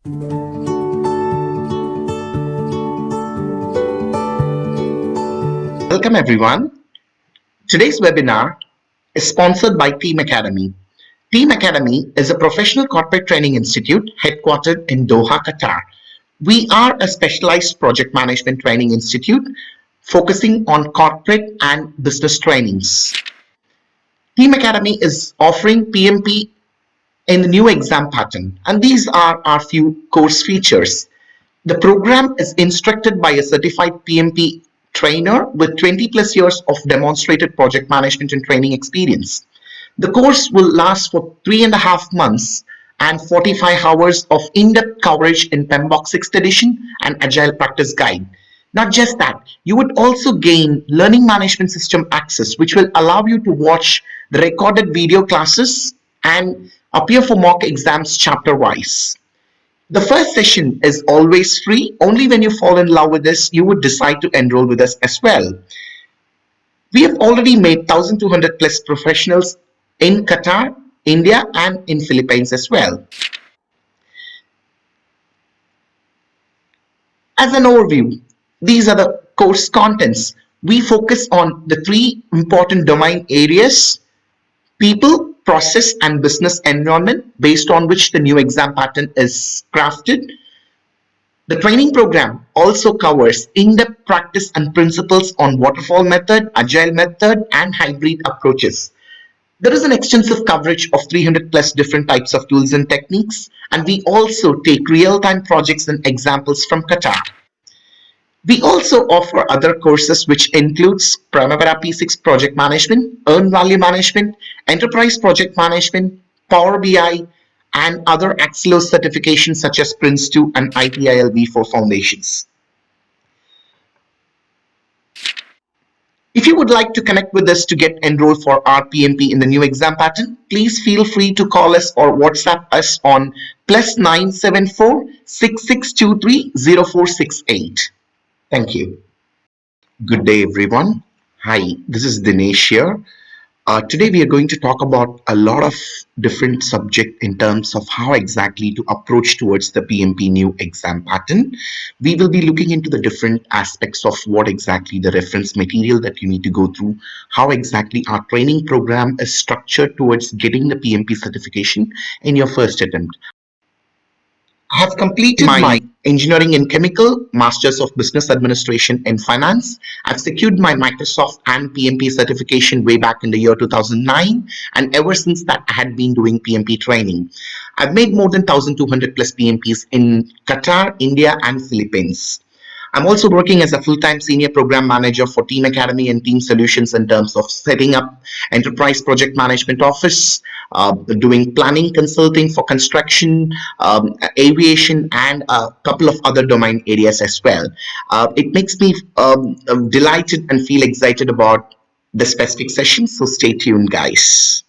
Welcome everyone. Today's webinar is sponsored by Team Academy. Team Academy is a professional corporate training institute headquartered in Doha, Qatar. We are a specialized project management training institute focusing on corporate and business trainings. Team Academy is offering PMP in the new exam pattern, and these are our few course features. The program is instructed by a certified PMP trainer with 20 plus years of demonstrated project management and training experience. The course will last for 3.5 months and 45 hours of in-depth coverage in PMBOK 6th edition and Agile Practice Guide. Not just that, you would also gain learning management system access, which will allow you to watch the recorded video classes and appear for mock exams chapter wise. The first session is always free. Only when you fall in love with this, you would decide to enroll with us as well. We have already made 1,200 plus professionals in Qatar, India, and in Philippines as well. As an overview, these are the course contents. We focus on the three important domain areas: people, process, and business environment, based on which the new exam pattern is crafted. The training program also covers in-depth practice and principles on waterfall method, agile method, and hybrid approaches. There is an extensive coverage of 300 plus different types of tools and techniques, and we also take real-time projects and examples from Qatar. We also offer other courses which includes Primavera P6 project management, earned value management, enterprise project management, Power BI, and other Axelos certifications such as Prince 2 and ITIL V4 foundations. If you would like to connect with us to get enrolled for our PMP in the new exam pattern, please feel free to call us or WhatsApp us on +974 6623 0468. Thank you. Good day, everyone. Hi, this is Dinesh here. Today we are going to talk about a lot of different subjects in terms of how exactly to approach towards the PMP new exam pattern. We will be looking into the different aspects of what exactly the reference material that you need to go through, how exactly our training program is structured towards getting the PMP certification in your first attempt. I have completed my engineering in chemical, masters of business administration in finance. I've secured my Microsoft and PMP certification way back in the year 2009, and ever since that I had been doing PMP training. I've made more than 1,200 plus PMPs in Qatar, India, and Philippines. I'm also working as a full-time senior program manager for Team Academy and Team Solutions in terms of setting up enterprise project management office, doing planning consulting for construction, aviation, and a couple of other domain areas as well. It makes me delighted and feel excited about the specific session, so stay tuned, guys.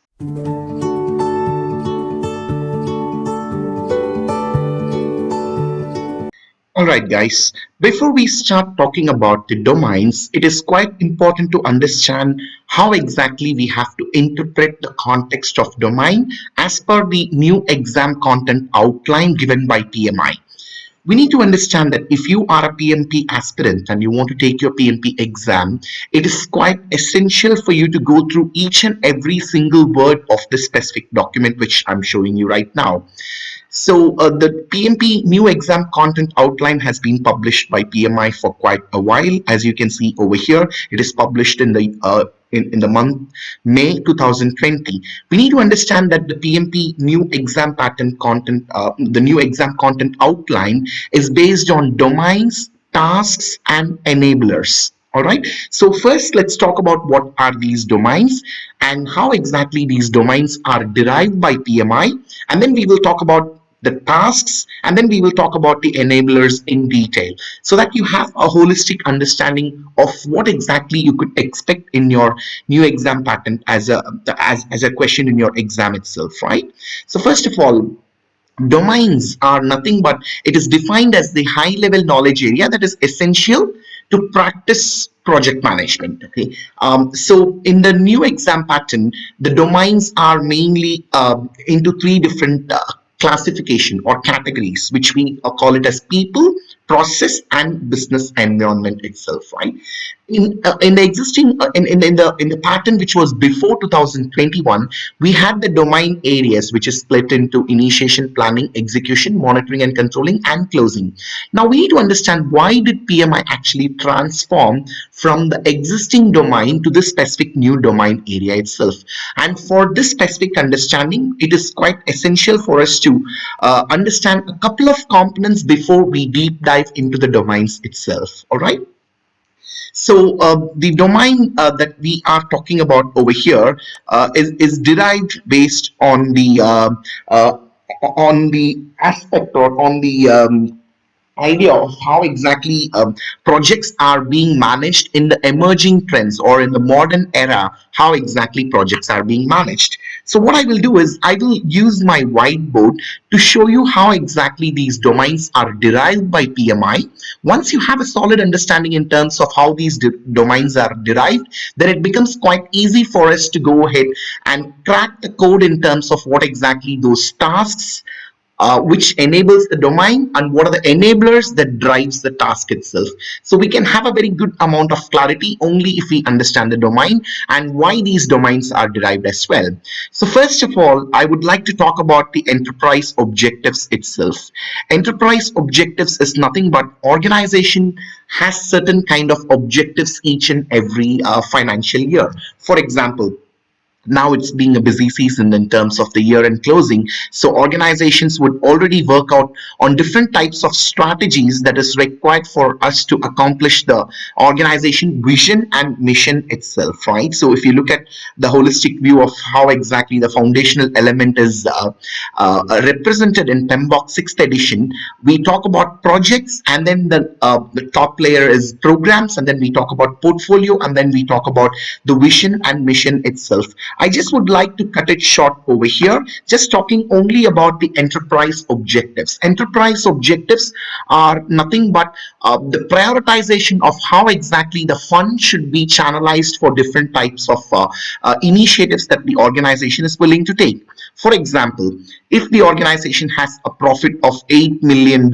Alright guys, before we start talking about the domains, it is quite important to understand how exactly we have to interpret the context of domain as per the new exam content outline given by PMI. We need to understand that if you are a PMP aspirant and you want to take your PMP exam, it is quite essential for you to go through each and every single word of the specific document which I'm showing you right now. So the PMP new exam content outline has been published by PMI for quite a while. As you can see over here, it is published in the in the month May 2020. We need to understand that the PMP new exam pattern content, the new exam content outline is based on domains, tasks, and enablers. All right. So first, let's talk about what are these domains and how exactly these domains are derived by PMI. And then we will talk about the tasks, and then we will talk about the enablers in detail so that you have a holistic understanding of what exactly you could expect in your new exam pattern as a question in your exam itself, right? So first of all, domains are nothing but it is defined as the high level knowledge area that is essential to practice project management. Okay, so in the new exam pattern, the domains are mainly into three different classification or categories, which we call it as people, process, and business environment itself, right? In the existing in the pattern which was before 2021, we had the domain areas which is split into initiation, planning, execution, monitoring and controlling, and closing. Now we need to understand, why did PMI actually transform from the existing domain to this specific new domain area itself? And for this specific understanding, it is quite essential for us to understand a couple of components before we deep dive into the domains itself. All right. So the domain that we are talking about over here is derived based uh, on the aspect, or on the idea of how exactly projects are being managed in the emerging trends, or in the modern era, how exactly projects are being managed. So what I will do is, I will use my whiteboard to show you how exactly these domains are derived by PMI. Once you have a solid understanding in terms of how these domains are derived, then it becomes quite easy for us to go ahead and crack the code in terms of what exactly those tasks which enables the domain, and what are the enablers that drives the task itself. So we can have a very good amount of clarity only if we understand the domain and why these domains are derived as well. So first of all, I would like to talk about the enterprise objectives itself. Enterprise objectives is nothing but organization has certain kind of objectives each and every financial year. For example, now it's being a busy season in terms of the year end closing, so organizations would already work out on different types of strategies that is required for us to accomplish the organization vision and mission itself, right? So if you look at the holistic view of how exactly the foundational element is represented in PMBOK 6th edition, we talk about projects, and then the top layer is programs, and then we talk about portfolio, and then we talk about the vision and mission itself. I just would like to cut it short over here, just talking only about the enterprise objectives. Enterprise objectives are nothing but the prioritization of how exactly the fund should be channelized for different types of initiatives that the organization is willing to take. For example, if the organization has a profit of $8 million,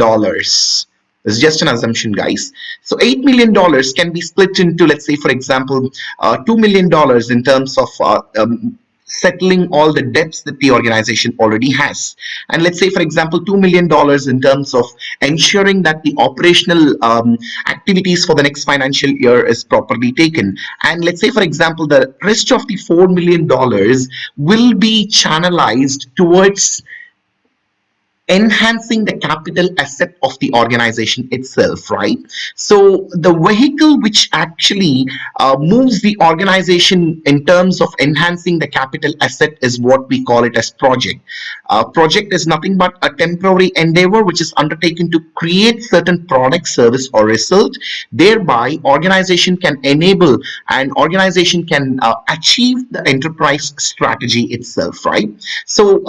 it's just an assumption, guys. So $8 million can be split into, let's say, for example, $2 million in terms of settling all the debts that the organization already has. And let's say, for example, $2 million in terms of ensuring that the operational activities for the next financial year is properly taken. And let's say, for example, the rest of the $4 million will be channelized towards enhancing the capital asset of the organization itself, right? So the vehicle which actually moves the organization in terms of enhancing the capital asset is what we call it as project. Project is nothing but a temporary endeavor which is undertaken to create certain product, service, or result. Thereby organization can enable, and organization can achieve the enterprise strategy itself, right? So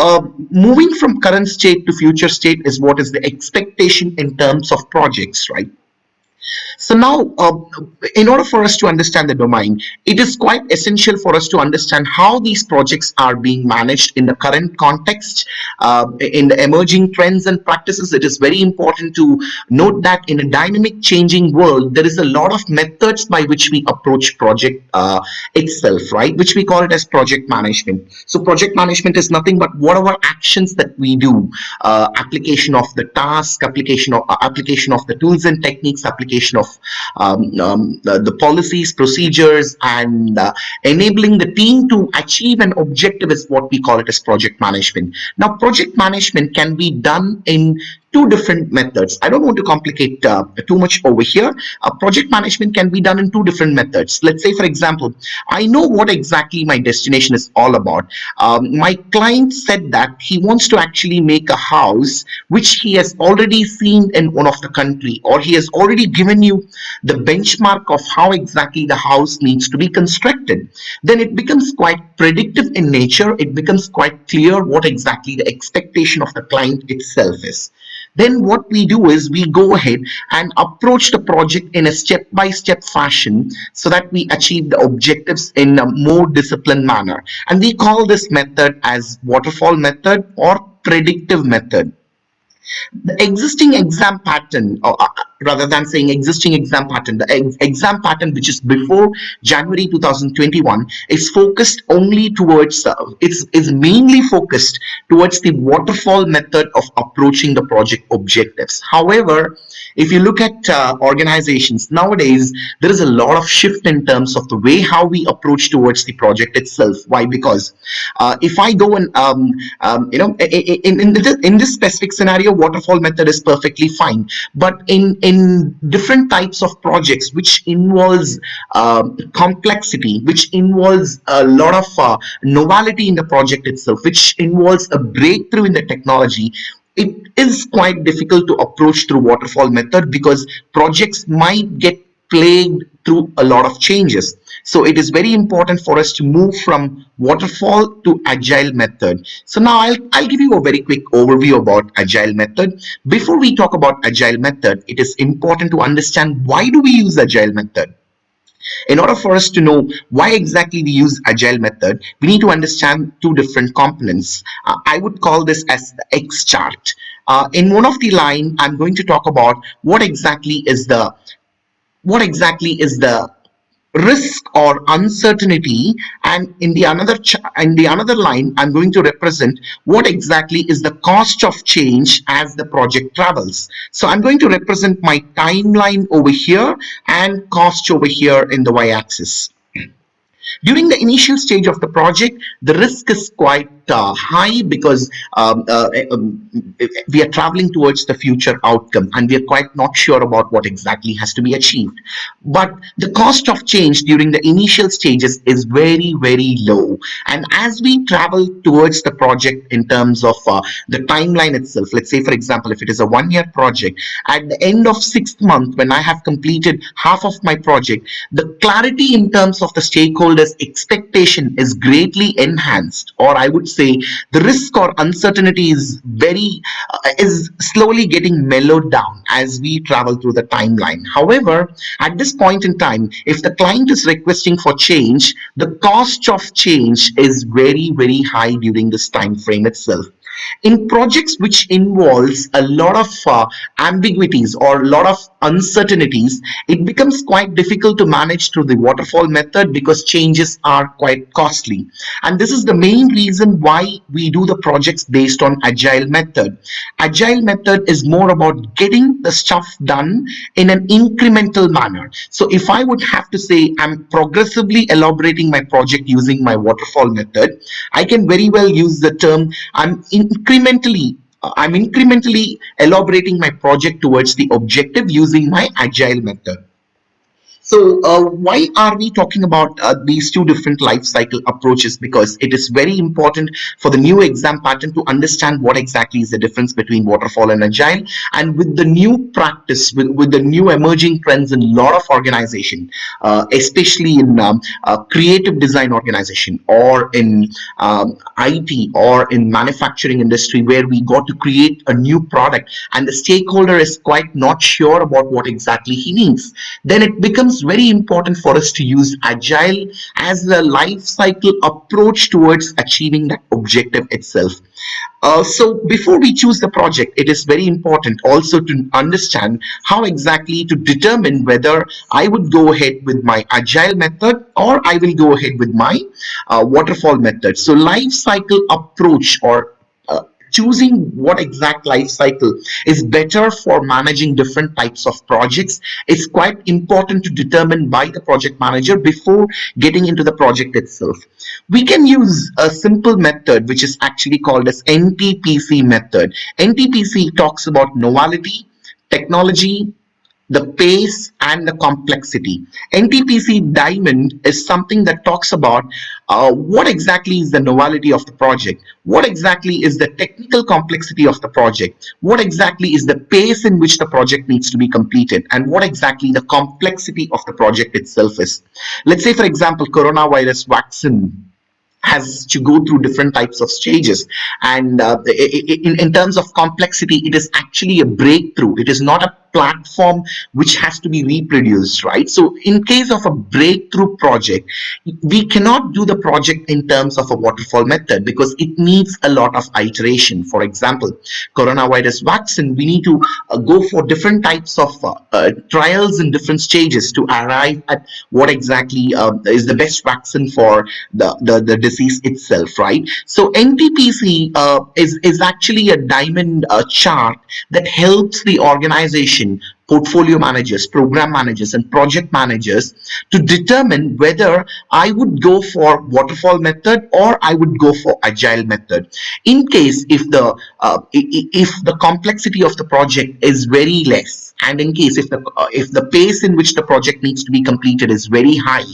moving from current state to future state is what is the expectation in terms of projects, right? So now, in order for us to understand the domain, it is quite essential for us to understand how these projects are being managed in the current context, in the emerging trends and practices. It is very important to note that in a dynamic, changing world, there is a lot of methods by which we approach project itself, right? Which we call it as project management. So project management is nothing but whatever actions that we do, application of the task, application of the tools and techniques, application of the policies, procedures, and enabling the team to achieve an objective is what we call it as project management. Now, project management can be done in two different methods. I don't want to complicate too much over here. Project management can be done in two different methods. Let's say, for example, I know what exactly my destination is all about. My client said that he wants to actually make a house which he has already seen in one of the country, or he has already given you the benchmark of how exactly the house needs to be constructed. Then it becomes quite predictive in nature. It becomes quite clear what exactly the expectation of the client itself is. Then what we do is we go ahead and approach the project in a step-by-step fashion so that we achieve the objectives in a more disciplined manner. And we call this method as waterfall method, or predictive method. The existing exam pattern, or rather than saying existing exam pattern, the exam pattern which is before January 2021 is focused only towards, is mainly focused towards the waterfall method of approaching the project objectives. However, if you look at organizations nowadays, there is a lot of shift in terms of the way how we approach towards the project itself. Why? Because if I go and in this specific scenario, waterfall method is perfectly fine. But in different types of projects which involves complexity, which involves a lot of novelty in the project itself, which involves a breakthrough in the technology, it is quite difficult to approach through waterfall method because projects might get plagued through a lot of changes. So it is very important for us to move from waterfall to agile method. So now I'll give you a very quick overview about agile method. Before we talk about agile method, it is important to understand why do we use agile method. In order for us to know why exactly we use agile method, we need to understand two different components. I would call this as the X chart. In one of the line, I'm going to talk about what exactly is the risk or uncertainty, and in the another line I'm going to represent what exactly is the cost of change as the project travels. So I'm going to represent my timeline over here and cost over here in the y-axis. During the initial stage of the project, the risk is quite high because we are traveling towards the future outcome and we are quite not sure about what exactly has to be achieved. But the cost of change during the initial stages is very, very low. And as we travel towards the project in terms of the timeline itself, let's say, for example, if it is a 1 year project, at the end of 6th month, when I have completed half of my project, the clarity in terms of the stakeholders' expectation is greatly enhanced, or I would say the risk or uncertainty is slowly getting mellowed down as we travel through the timeline. However, at this point in time, if the client is requesting for change, the cost of change is very, very high during this time frame itself. In projects which involves a lot of ambiguities or a lot of uncertainties, it becomes quite difficult to manage through the waterfall method because changes are quite costly. And this is the main reason why we do the projects based on agile method. Agile method is more about getting the stuff done in an incremental manner. So if I would have to say I'm progressively elaborating my project using my waterfall method, I can very well use the term I'm incrementally elaborating my project towards the objective using my agile method. So, why are we talking about these two different life cycle approaches? Because it is very important for the new exam pattern to understand what exactly is the difference between waterfall and agile. And with the new practice, with the new emerging trends in a lot of organization, especially in creative design organization or in IT or in manufacturing industry, where we got to create a new product and the stakeholder is quite not sure about what exactly he needs, then it becomes very important for us to use agile as the life cycle approach towards achieving that objective itself. So before we choose the project, it is very important also to understand how exactly to determine whether I would go ahead with my agile method or I will go ahead with my waterfall method. So life cycle approach, or choosing what exact life cycle is better for managing different types of projects is quite important to determine by the project manager before getting into the project itself. We can use a simple method which is actually called as NTPC method. NTPC talks about novelty, technology, the pace and the complexity. NTPC Diamond is something that talks about what exactly is the novelty of the project, what exactly is the technical complexity of the project, what exactly is the pace in which the project needs to be completed, and what exactly the complexity of the project itself is. Let's say, for example, coronavirus vaccine has to go through different types of stages, and in terms of complexity, it is actually a breakthrough. It is not a platform which has to be reproduced, right? So in case of a breakthrough project, we cannot do the project in terms of a waterfall method because it needs a lot of iteration. For example, coronavirus vaccine, we need to go for different types of trials in different stages to arrive at what exactly is the best vaccine for the disease itself, right? So NTPC is actually a diamond chart that helps the organization, portfolio managers, program managers, and project managers to determine whether I would go for waterfall method or I would go for agile method. In case if the complexity of the project is very less, and in case if the pace in which the project needs to be completed is very high,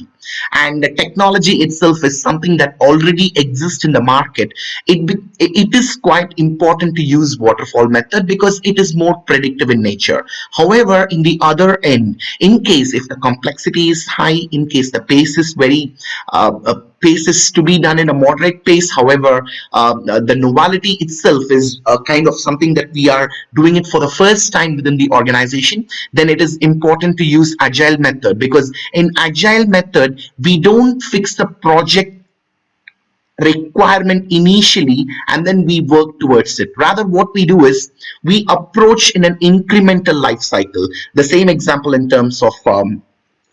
and the technology itself is something that already exists in the market, it is quite important to use waterfall method because it is more predictive in nature. However, in the other end, in case if the complexity is high, in case the pace is very pace is to be done in a moderate pace. However, the novelty itself is kind of something that we are doing it for the first time within the organization. Then it is important to use agile method, because in agile method we don't fix the project requirement initially and then we work towards it. Rather, what we do is we approach in an incremental life cycle. The same example in terms of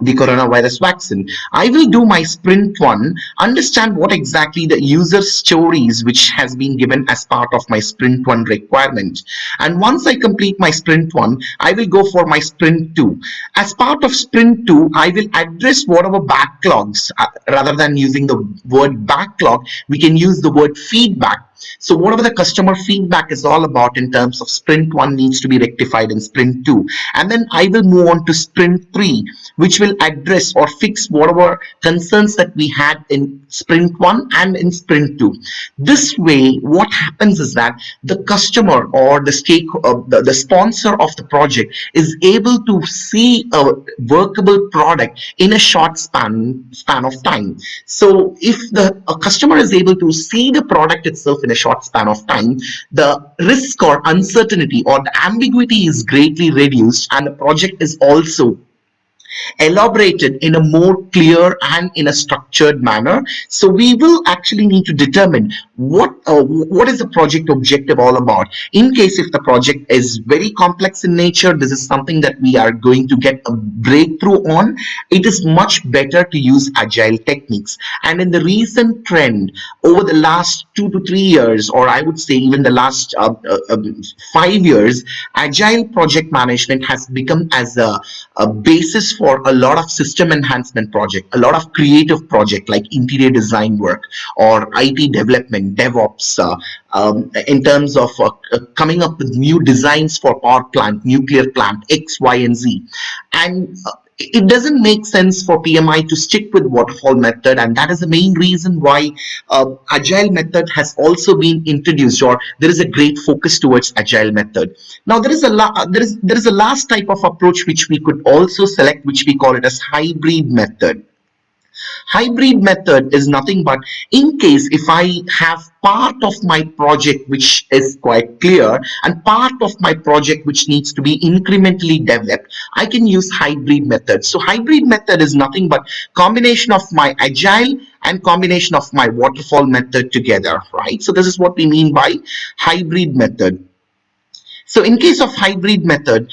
the coronavirus vaccine. I will do my sprint one, understand what exactly the user stories which has been given as part of my sprint one requirement. And once I complete my sprint one, I will go for my sprint two. As part of sprint two, I will address whatever backlogs. Rather than using the word backlog, we can use the word feedback. So whatever the customer feedback is all about in terms of sprint one needs to be rectified in sprint two. And then I will move on to sprint three, which will address or fix whatever concerns that we had in sprint one and in sprint two. This way, what happens is that the customer or the sponsor of the project is able to see a workable product in a short span of time. So if a customer is able to see the product itself in a short span of time, the risk or uncertainty or the ambiguity is greatly reduced, and the project is also elaborated in a more clear and in a structured manner. So we will actually need to determine what is the project objective all about. In case if the project is very complex in nature, this is something that we are going to get a breakthrough on. It is much better to use agile techniques. And in the recent trend over the last 2 to 3 years, or I would say even the last 5 years, agile project management has become as a basis for a lot of system enhancement project, a lot of creative project like interior design work or IT development, DevOps, in terms of coming up with new designs for power plant, nuclear plant, X, Y, and Z. And it doesn't make sense for PMI to stick with waterfall method, and that is the main reason why agile method has also been introduced, or there is a great focus towards agile method. Now there is a last type of approach which we could also select, which we call it as hybrid method. Hybrid method is nothing but, in case if I have part of my project which is quite clear and part of my project which needs to be incrementally developed, I can use hybrid method. So hybrid method is nothing but combination of my agile and combination of my waterfall method together, right? So this is what we mean by hybrid method. So in case of hybrid method,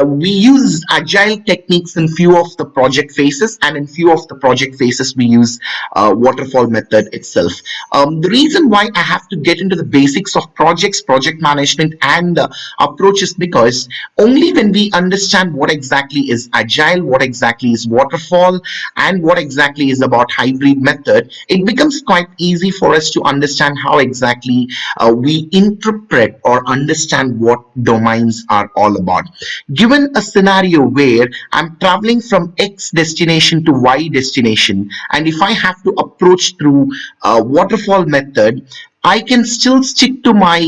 we use agile techniques in few of the project phases, and in few of the project phases we use waterfall method itself. The reason why I have to get into the basics of projects, project management, and approach is because only when we understand what exactly is agile, what exactly is waterfall, and what exactly is about hybrid method, it becomes quite easy for us to understand how exactly we interpret or understand what domains are all about. Given a scenario where I'm traveling from X destination to Y destination, and if I have to approach through waterfall method, I can still stick to my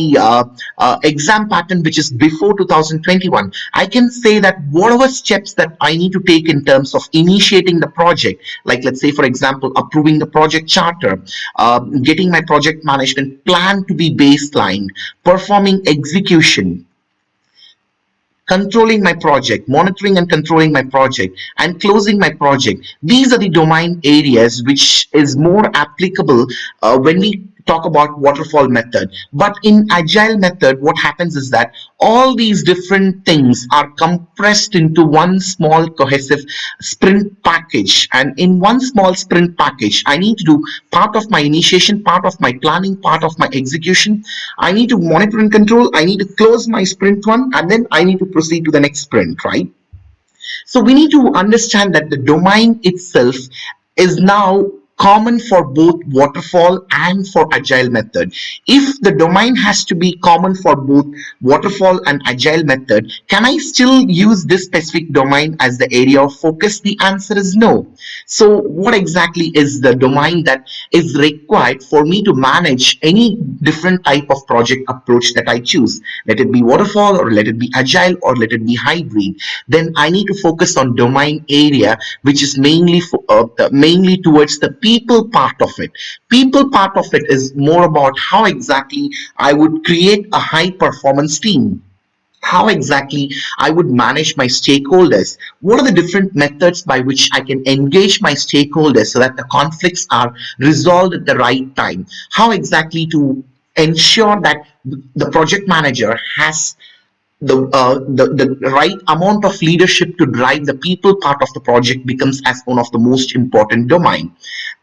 exam pattern, which is before 2021. I can say that whatever steps that I need to take in terms of initiating the project, like let's say, for example, approving the project charter, getting my project management plan to be baselined, performing execution, controlling my project, monitoring and controlling my project, and closing my project. These are the domain areas which is more applicable when we talk about waterfall method. But in agile method, what happens is that all these different things are compressed into one small cohesive sprint package. And in one small sprint package, I need to do part of my initiation, part of my planning, part of my execution. I need to monitor and control. I need to close my sprint one, and then I need to proceed to the next sprint, right? So we need to understand that the domain itself is now common for both waterfall and for agile method. If the domain has to be common for both waterfall and agile method, can I still use this specific domain as the area of focus? The answer is no. So what exactly is the domain that is required for me to manage any different type of project approach that I choose? Let it be waterfall, or let it be agile, or let it be hybrid. Then I need to focus on domain area, which is mainly towards the people part of it. People part of it is more about how exactly I would create a high performance team, how exactly I would manage my stakeholders. What are the different methods by which I can engage my stakeholders so that the conflicts are resolved at the right time? How exactly to ensure that the project manager has the right amount of leadership to drive the people part of the project becomes as one of the most important domain.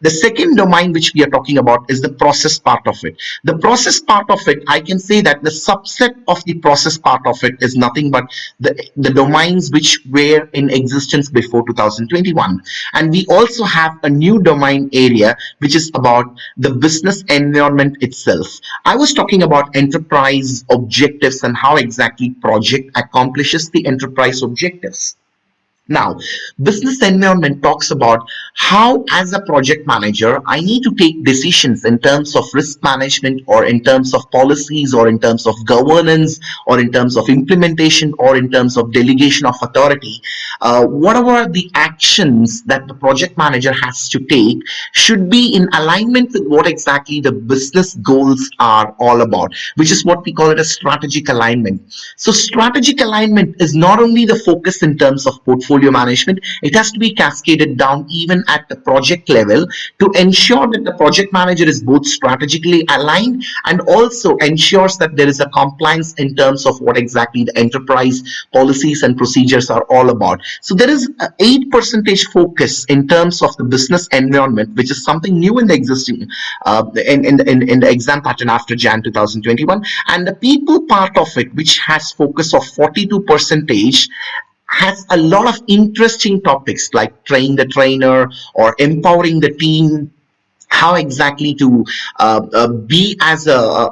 The second domain which we are talking about is the process part of it. The process part of it, I can say that the subset of the process part of it is nothing but the domains which were in existence before 2021. And we also have a new domain area which is about the business environment itself. I was talking about enterprise objectives and how exactly project accomplishes the enterprise objectives. Now, business environment talks about how, as a project manager, I need to take decisions in terms of risk management, or in terms of policies, or in terms of governance, or in terms of implementation, or in terms of delegation of authority. Whatever the actions that the project manager has to take should be in alignment with what exactly the business goals are all about, which is what we call it a strategic alignment. So strategic alignment is not only the focus in terms of portfolio management, it has to be cascaded down even at the project level to ensure that the project manager is both strategically aligned and also ensures that there is a compliance in terms of what exactly the enterprise policies and procedures are all about. So there is a 8% focus in terms of the business environment, which is something new in the existing in the exam pattern after Jan 2021. And the people part of it, which has focus of 42%, has a lot of interesting topics like train the trainer or empowering the team, how exactly to be as a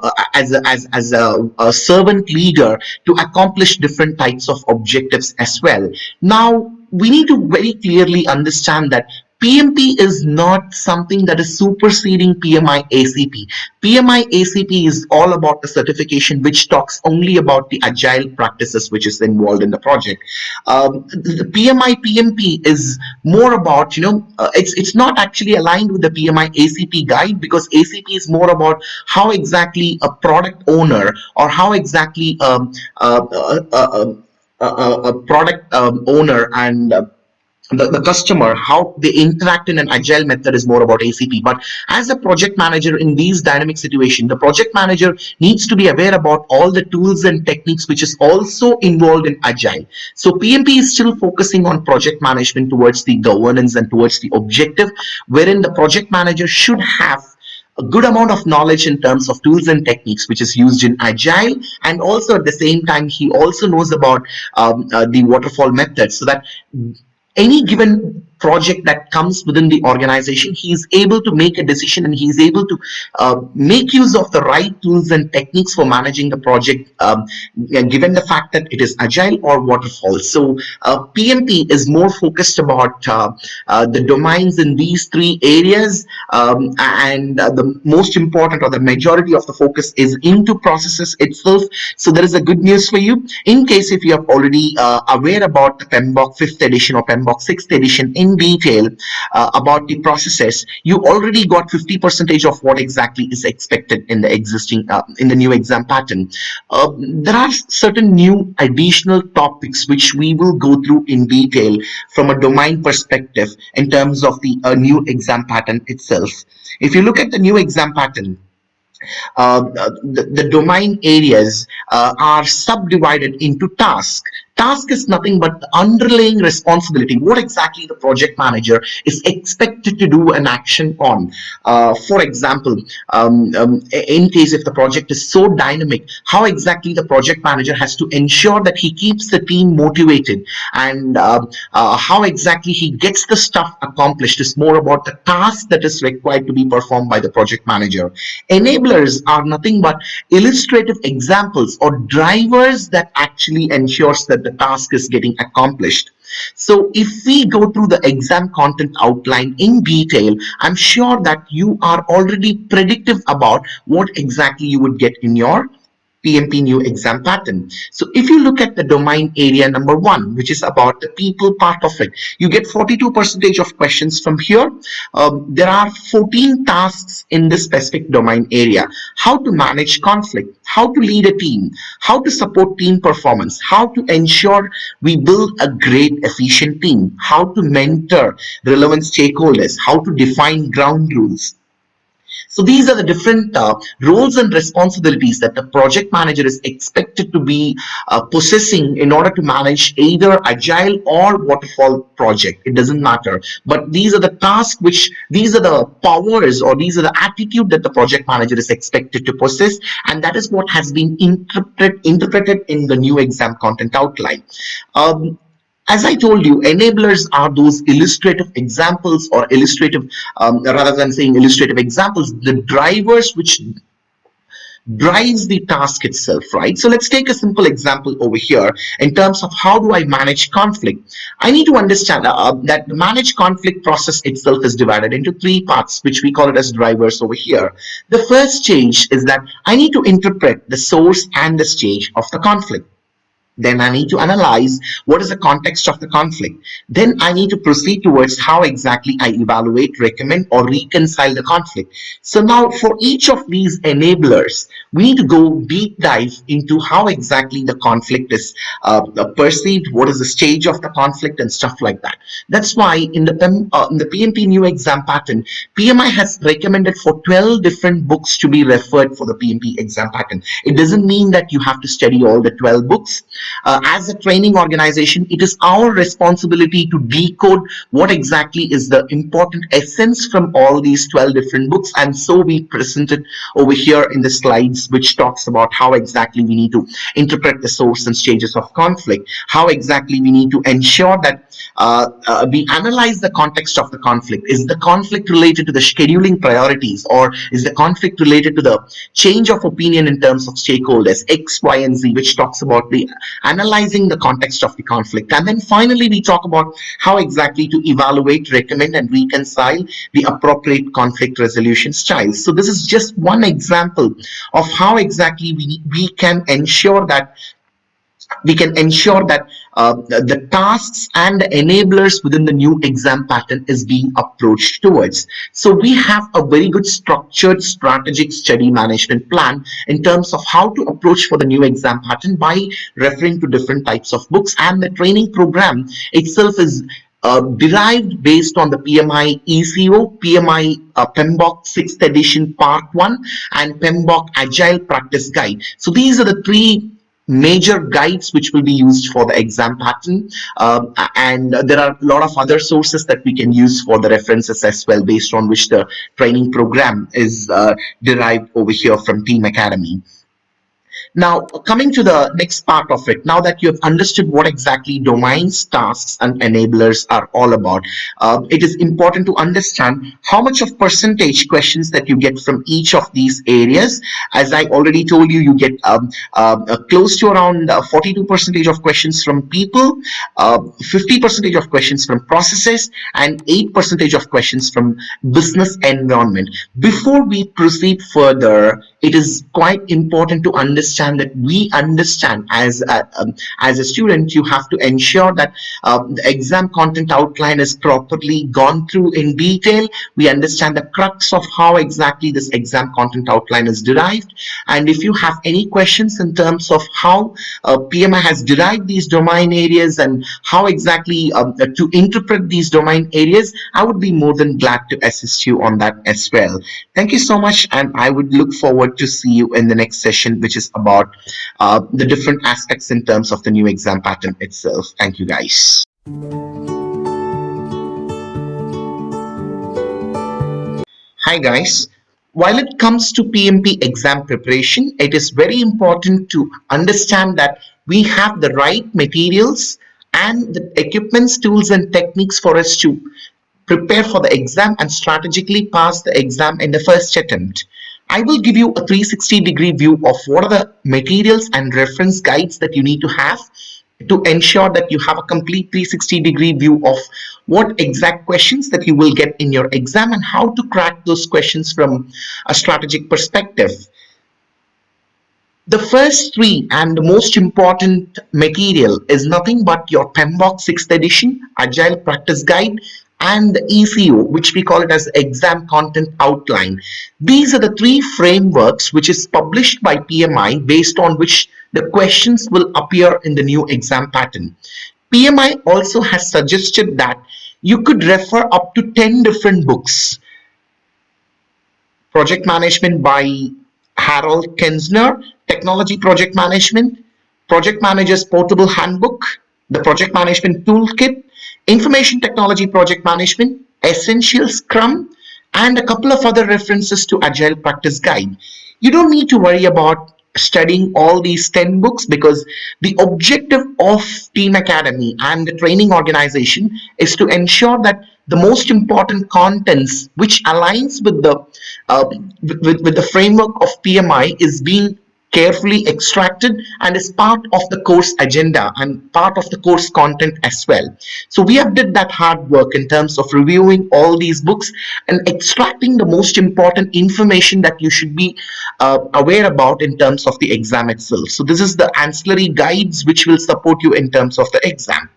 servant leader to accomplish different types of objectives as well. Now we need to very clearly understand that PMP is not something that is superseding PMI ACP. PMI ACP is all about the certification which talks only about the agile practices which is involved in the project. The PMI PMP is more about, it's not actually aligned with the PMI ACP guide, because ACP is more about how exactly a product owner, or how exactly a product owner and the customer, how they interact in an agile method is more about ACP. But as a project manager in these dynamic situations, the project manager needs to be aware about all the tools and techniques which is also involved in agile. So PMP is still focusing on project management towards the governance and towards the objective, wherein the project manager should have a good amount of knowledge in terms of tools and techniques which is used in agile, and also at the same time he also knows about the waterfall method, so that any given project that comes within the organization, he is able to make a decision, and he is able to make use of the right tools and techniques for managing the project, given the fact that it is agile or waterfall. So PMP is more focused about the domains in these three areas, and the most important, or the majority of the focus is into processes itself. So there is a good news for you. In case if you are already aware about the PMBOK 5th edition or PMBOK 6th edition in in detail about the processes, you already got 50% of what exactly is expected in the in the new exam pattern. There are certain new additional topics which we will go through in detail from a domain perspective in terms of the new exam pattern itself. If you look at the new exam pattern, the domain areas are subdivided into tasks. Task is nothing but the underlying responsibility, what exactly the project manager is expected to do an action on. For example, in case if the project is so dynamic, how exactly the project manager has to ensure that he keeps the team motivated, and how exactly he gets the stuff accomplished is more about the task that is required to be performed by the project manager. Enablers are nothing but illustrative examples or drivers that actually ensures that the task is getting accomplished. So if we go through the exam content outline in detail, I'm sure that you are already predictive about what exactly you would get in your PMP new exam pattern. So if you look at the domain area number 1, which is about the people part of it, you get 42% of questions from here. There are 14 tasks in this specific domain area: how to manage conflict, how to lead a team, how to support team performance, how to ensure we build a great efficient team, how to mentor relevant stakeholders, how to define ground rules. So these are the different roles and responsibilities that the project manager is expected to be possessing in order to manage either agile or waterfall project. It doesn't matter. But these are the tasks these are the powers, or these are the attitude that the project manager is expected to possess. And that is what has been interpreted in the new exam content outline. As I told you, enablers are those illustrative examples, or illustrative, rather than saying illustrative examples, the drivers which drives the task itself, right? So let's take a simple example over here in terms of how do I manage conflict. I need to understand that the manage conflict process itself is divided into 3 parts, which we call it as drivers over here. The first stage is that I need to interpret the source and the stage of the conflict. Then I need to analyze what is the context of the conflict. Then I need to proceed towards how exactly I evaluate, recommend, or reconcile the conflict. So now for each of these enablers, we need to go deep dive into how exactly the conflict is perceived, what is the stage of the conflict, and stuff like that. That's why in the PMP new exam pattern, PMI has recommended for 12 different books to be referred for the PMP exam pattern. It doesn't mean that you have to study all the 12 books. As a training organization, it is our responsibility to decode what exactly is the important essence from all these 12 different books, and so we present it over here in the slides, which talks about how exactly we need to interpret the source and stages of conflict, how exactly we need to ensure that we analyze the context of the conflict. Is the conflict related to the scheduling priorities, or is the conflict related to the change of opinion in terms of stakeholders X, Y, and Z, which talks about the analyzing the context of the conflict. And then finally, we talk about how exactly to evaluate, recommend, and reconcile the appropriate conflict resolution styles. So this is just one example of how exactly we can ensure that the tasks and the enablers within the new exam pattern is being approached towards. So we have a very good structured strategic study management plan in terms of how to approach for the new exam pattern by referring to different types of books, and the training program itself is derived based on the PMI ECO, PMI PMBOK 6th edition part 1, and PMBOK Agile Practice Guide. So these are the 3 major guides which will be used for the exam pattern, and there are a lot of other sources that we can use for the references as well, based on which the training program is derived over here from Team Academy. Now, coming to the next part of it, now that you have understood what exactly domains, tasks, and enablers are all about, it is important to understand how much of percentage questions that you get from each of these areas. As I already told you, you get close to around 42% of questions from people, 50% of questions from processes, and 8% of questions from business environment. Before we proceed further, it is quite important to understand that we understand as a student, you have to ensure that the exam content outline is properly gone through in detail. We understand the crux of how exactly this exam content outline is derived. And if you have any questions in terms of how PMI has derived these domain areas and how exactly to interpret these domain areas, I would be more than glad to assist you on that as well. Thank you so much, and I would look forward to see you in the next session, which is about the different aspects in terms of the new exam pattern itself. Thank you, guys. Hi guys. While it comes to PMP exam preparation, it is very important to understand that we have the right materials and the equipments, tools, and techniques for us to prepare for the exam and strategically pass the exam in the first attempt. I will give you a 360-degree view of what are the materials and reference guides that you need to have to ensure that you have a complete 360-degree view of what exact questions that you will get in your exam and how to crack those questions from a strategic perspective. The first three and the most important material is nothing but your PMBOK 6th edition, Agile Practice Guide, and the ECO, which we call it as Exam Content Outline. These are the three frameworks which is published by PMI based on which the questions will appear in the new exam pattern. PMI also has suggested that you could refer up to 10 different books. Project Management by Harold Kensner, Technology Project Management, Project Manager's Portable Handbook, the Project Management Toolkit, Information Technology Project Management, Essential Scrum, and a couple of other references to Agile Practice Guide. You don't need to worry about studying all these 10 books because the objective of Team Academy and the training organization is to ensure that the most important contents which aligns with the with the framework of PMI is being carefully extracted and is part of the course agenda and part of the course content as well. So we have did that hard work in terms of reviewing all these books and extracting the most important information that you should be aware about in terms of the exam itself. So this is the ancillary guides which will support you in terms of the exam.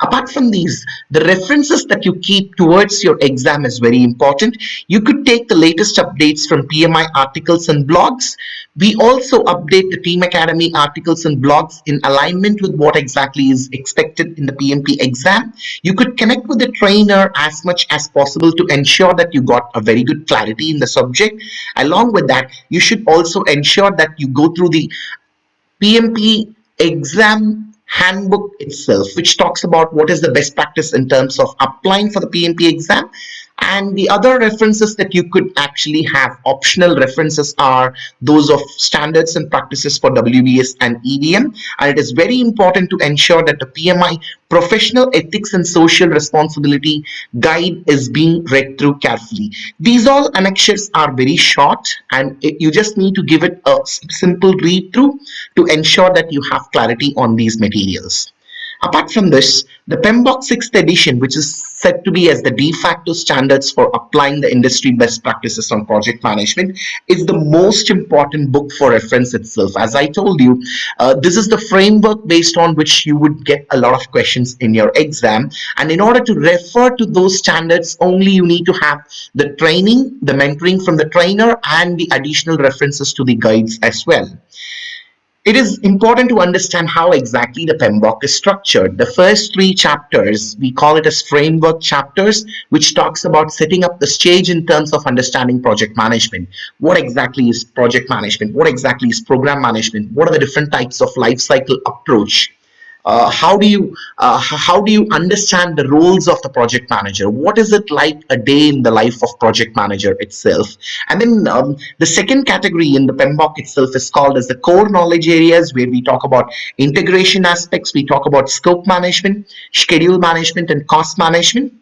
Apart from these, the references that you keep towards your exam is very important. You could take the latest updates from PMI articles and blogs. We also update the Team Academy articles and blogs in alignment with what exactly is expected in the PMP exam. You could connect with the trainer as much as possible to ensure that you got a very good clarity in the subject. Along with that, you should also ensure that you go through the PMP exam handbook itself, which talks about what is the best practice in terms of applying for the PMP exam. And the other references that you could actually have, optional references, are those of standards and practices for WBS and EDM. And it is very important to ensure that the PMI professional ethics and social responsibility guide is being read through carefully. These all annexures are very short and you just need to give it a simple read through to ensure that you have clarity on these materials. Apart from this, the PMBOK 6th edition, which is said to be as the de facto standards for applying the industry best practices on project management, is the most important book for reference itself. As I told you, this is the framework based on which you would get a lot of questions in your exam. And in order to refer to those standards, only you need to have the training, the mentoring from the trainer, and the additional references to the guides as well. It is important to understand how exactly the PMBOK is structured. The first three chapters, we call it as framework chapters, which talks about setting up the stage in terms of understanding project management. What exactly is project management? What exactly is program management? What are the different types of life cycle approach? How do you understand the roles of the project manager? What is it like a day in the life of project manager itself? And then the second category in the PMBOK itself is called as the core knowledge areas, where we talk about integration aspects, we talk about scope management, schedule management, and cost management.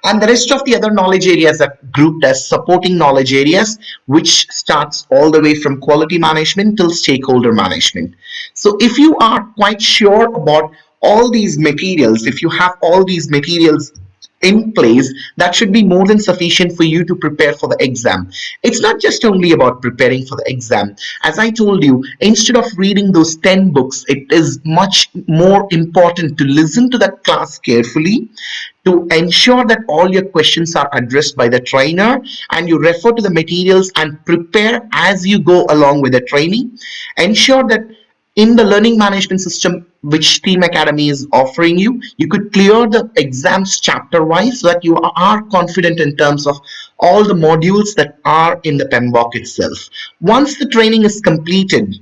And the rest of the other knowledge areas are grouped as supporting knowledge areas, which starts all the way from quality management till stakeholder management. So if you are quite sure about all these materials, if you have all these materials in place that should be more than sufficient for you to prepare for the exam. It's not just only about preparing for the exam. As I told you, instead of reading those 10 books, it is much more important to listen to the class carefully, to ensure that all your questions are addressed by the trainer, and you refer to the materials and prepare as you go along with the training. Ensure that in the learning management system which Team Academy is offering you, you could clear the exams chapter wise so that you are confident in terms of all the modules that are in the PMBOK itself. Once the training is completed,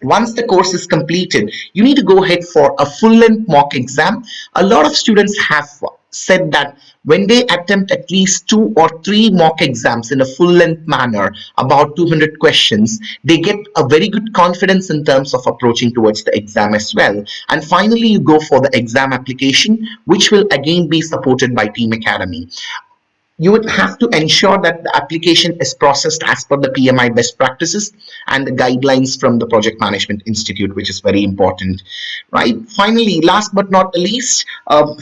once the course is completed, you need to go ahead for a full length mock exam. A lot of students have said that when they attempt at least 2 or 3 mock exams in a full length manner, about 200 questions, they get a very good confidence in terms of approaching towards the exam as well. And finally, you go for the exam application, which will again be supported by Team Academy. You would have to ensure that the application is processed as per the PMI best practices and the guidelines from the Project Management Institute, which is very important, right? Finally, last but not the least,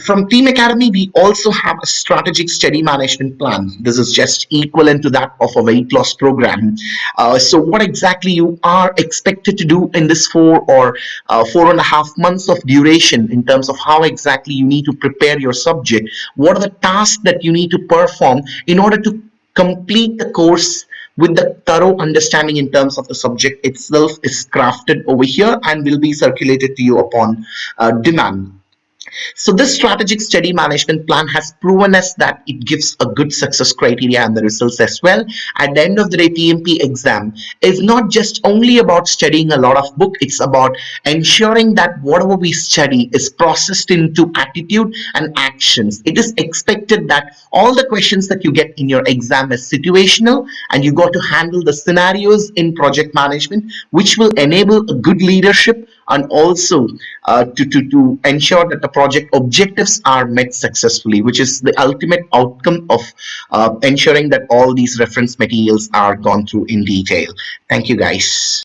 from Team Academy, we also have a strategic study management plan. This is just equivalent to that of a weight loss program. So, what exactly you are expected to do in this 4.5 months of duration in terms of how exactly you need to prepare your subject? What are the tasks that you need to perform in order to complete the course with the thorough understanding in terms of the subject itself is crafted over here and will be circulated to you upon demand. So this strategic study management plan has proven us that it gives a good success criteria and the results as well. At the end of the day, PMP exam is not just only about studying a lot of book. It's about ensuring that whatever we study is processed into attitude and actions. It is expected that all the questions that you get in your exam is situational, and you got to handle the scenarios in project management, which will enable a good leadership and also to ensure that the project objectives are met successfully, which is the ultimate outcome of ensuring that all these reference materials are gone through in detail. Thank you, guys.